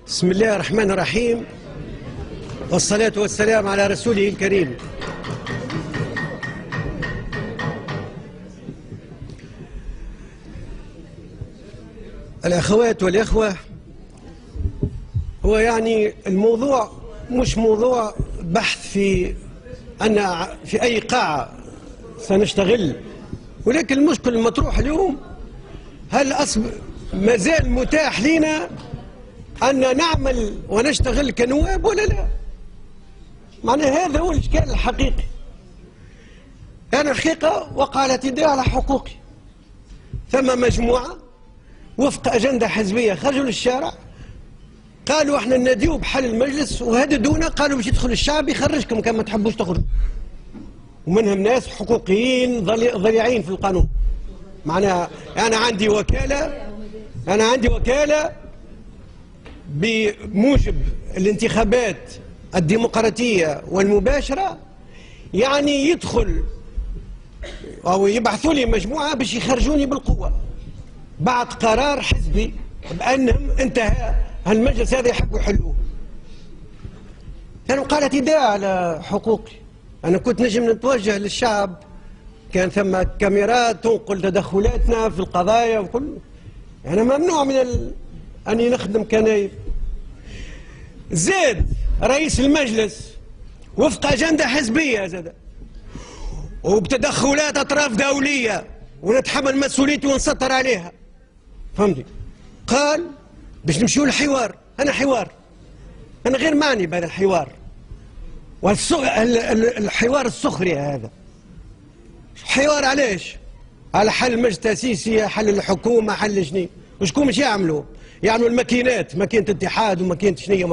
بسم الله الرحمن الرحيم، والصلاة والسلام على رسوله الكريم. الأخوات والإخوة، هو يعني الموضوع مش موضوع بحث في أي قاعة سنشتغل، ولكن المشكل المطروح اليوم هل ما زال متاح لنا أن نعمل ونشتغل كنواب ولا لا؟ معناه هذا هو الإشكال الحقيقي. أنا الحقيقة وقع الاعتداء على حقوقي. ثم مجموعة وفق أجندة حزبية خرجوا للشارع قالوا احنا نناديو بحل المجلس، وهددونا قالوا باش يدخل الشعب يخرجكم كان ما تحبوش تخرجوا. ومنهم ناس حقوقيين ضليعين في القانون. معناها أنا عندي وكالة بموجب الانتخابات الديمقراطية والمباشرة، يعني يدخل أو يبعثوا لي مجموعة باش يخرجوني بالقوة بعد قرار حزبي بأنهم انتهى هالمجلس هذا يحبوا يحلوه. كانوا قال اعتداء على حقوقي. أنا كنت نجم نتوجه للشعب، كان ثم كاميرات تنقل تدخلاتنا في القضايا وكل. أنا ممنوع من أني نخدم كنايب. زاد رئيس المجلس وفق أجندة حزبية زاد وبتدخلات أطراف دولية ونتحمل مسؤوليتي ونسطر عليها. فهمتي؟ قال باش نمشيو للحوار. أنا غير معني بهذا الحوار، الحوار السخري هذا. حوار علاش؟ على حل المجلس التأسيسي، حل الحكومة، حل شنو؟ وشكون باش يعملوا الماكينات، ماكينة اتحاد وماكينة شنو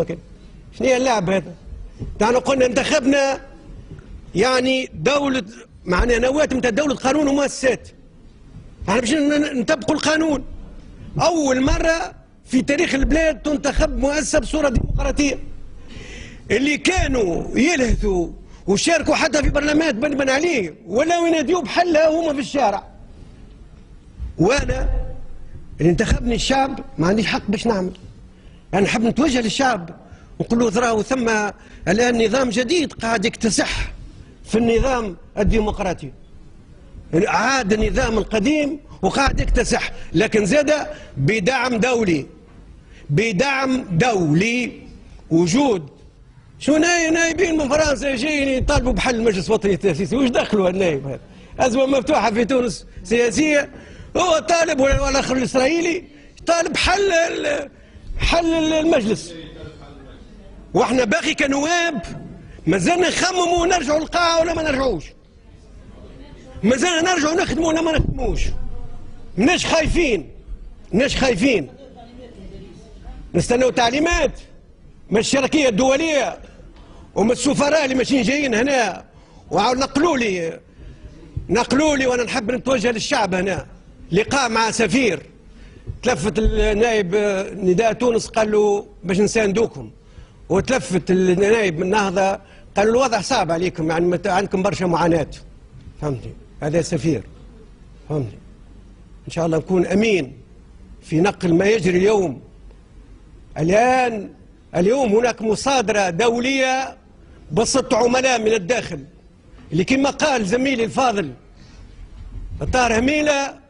اللعب هذا؟ نحن قلنا انتخبنا يعني دولة، معناها نواة نتاع دولة قانون ومؤسسات. احنا باش نطبقوا القانون. أول مرة في تاريخ البلاد تنتخب مؤسسة بصورة ديمقراطية. اللي كانوا يلهثوا وشاركوا حتى في برلمانات بنبن عليه ولا يناديوا بحلها هما في الشارع. وأنا اللي انتخبني الشعب ما عنديش حق باش نعمل. أنا نحب نتوجه للشعب ونقول له تراه ثم الآن نظام جديد قاعد يكتسح في النظام الديمقراطي. عاد النظام القديم وقاعد يكتسح، لكن زاد بدعم دولي. وجود شو نايبين من فرنسا يجين يطالبوا بحل المجلس الوطني التأسيسي. وش دخلوا النايب هذا؟ أزمة مفتوحة في تونس سياسية، هو طالب ولا الآخر الإسرائيلي طالب حل المجلس. واحنا باقي كنواب مازلنا نخمموا ونرجعوا للقاعة ولا ما نرجعوش، مازلنا نرجعوا نخدموا ولا ما نخدموش. مناش خايفين نستناو تعليمات من الشركية الدولية ومن السفراء اللي ماشيين جايين هنا وعاود نقلوا لي. وانا نحب نتوجه للشعب هنا. لقاء مع سفير، تلفت النائب نداء تونس قال له باش نساندوكم، وتلفت النائب من النهضة قالوا الوضع صعب عليكم، يعني عندكم برشا معاناة. فهمتي؟ هذا سفير. فهمتي؟ ان شاء الله نكون امين في نقل ما يجري اليوم. اليوم هناك مصادرة دولية بسط عملاء من الداخل، اللي كما قال زميلي الفاضل الطاهر هميلة،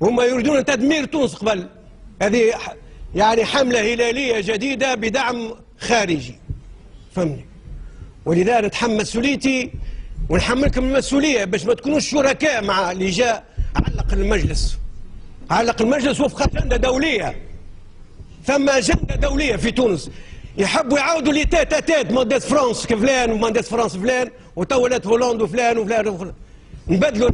هم يريدون تدمير تونس قبل. هذه يعني حملة هلالية جديدة بدعم خارجي. فهمني؟ ولذا نتحمل مسؤوليتي ونحملكم المسؤولية باش ما تكونوش شركاء مع اللي جاء علق المجلس وفق أجندة دولية. ثم أجندة دولية في تونس يحبوا يعاودوا لي تات مانداس فرانس كفلان ومانداس فرانس فلان وتولت هولندا وفلان نبدلوا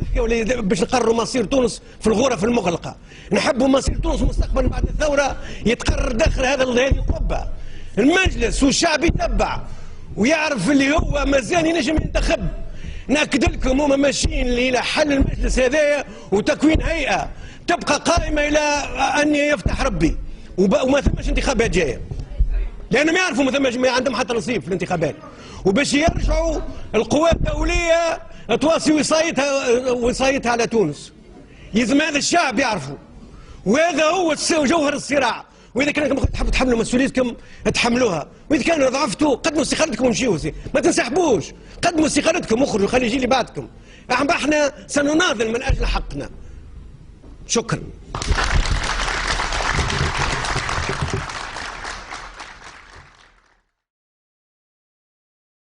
باش نقرروا مصير تونس في الغرف المغلقة. نحبوا مصير تونس مستقبلا بعد الثورة يتقرر داخل هذه القبة. المجلس والشعب يتبع ويعرف اللي هو مازال ينجم ينتخب. نأكد لكم هما ماشيين إلى حل المجلس هذايا وتكوين هيئة تبقى قائمة إلى أن يفتح ربي، وما ثماش انتخابات جاية، لأنهم يعرفوا ما عندهم حتى نصيب في الانتخابات. وباش يرجعوا القوى الدولية تواصي وصايتها على تونس. يلزم هذا الشعب يعرفوا، وهذا هو جوهر الصراع. واذا كان تحبوا تحملوا مسؤوليتكم تحملوها، واذا كان ضعفتوا قدموا استقالتكم ومشيوا، ما تنسحبوش، قدموا استقالتكم واخرجوا خلي يجي اللي بعدكم. احنا سنناضل من اجل حقنا. شكرا.